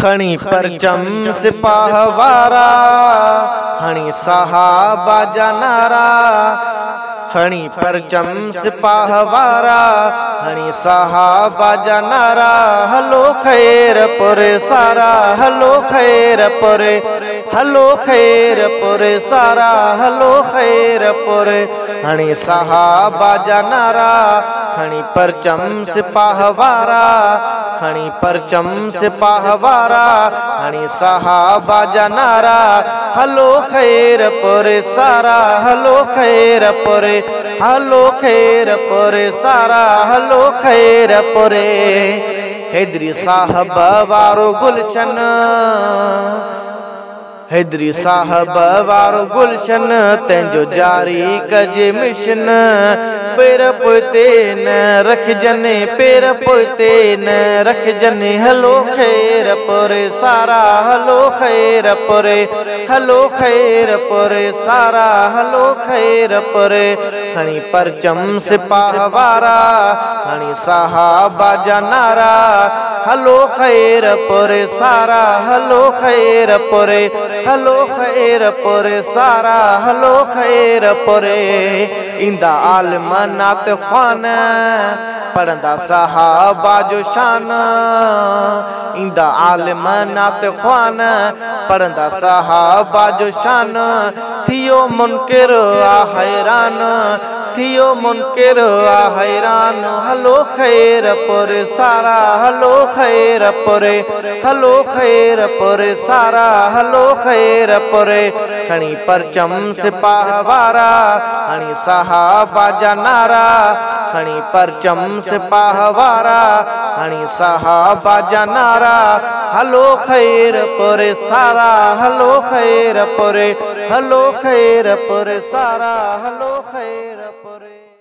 खणी परचम सिपाह वारा हणी सहाबा जा नारा। खणी परचम सिपाह वारा हणी सहाबा जा नारा। हलो खैर पुरे सारा, हलो खैर पुरे, हलो खैर पुरे सारा, हलो खैर पुरे हणी सहाबा जा नारा। खणी परचम सिपाह वारा, खणी परचम सिपाह वारा हणी सहाबा जा नारा। हलो खैर पुरे सारा, हलो खैर पुरे, हलो खैर पुरे सारा, हलो खैर पुरे। हैदरी साहब वारो गुलशन, हैदरी साहब वारो गुलशन तंहिंजो जारी कजे मिशन। पेर पोते न रखजने, पेर पोते न रखजने। हलो खैर पुरे सारा, हलो खैर पुरे, हलो खैर पुरे सारा, हलो खैर पुरे। खणी परचम सिपाह वारा हणी सहाबा जा नारा। हलो खैर पुरे सारा, हलो खैर पुरे, हलो खैर पुरे सारा, हलो खैर पुरे। इंदा आलिम नात ख़्वान पढ़ंदा सहाबा जो शान। इंदा आलिम नात ख़्वान पढ़ंदा सहाबा जो शान। थियो मुनकिर आ हैरान, थियो मुनकिर आ हैरान। हलो खैर पुरे सारा, हलो खैर पुरे, हलो खैर पुरे सारा, हलो खैर पुरे। खणी परचम सिपाह वारा हणी सहाबा जा नारा। खणी परचम सिपाह वारा हणी सहाबा जा नारा। हलो खैर पुरे सारा, हलो खैर पुरे, हलो खैर पुरे सारा, हलो खैर पुरे।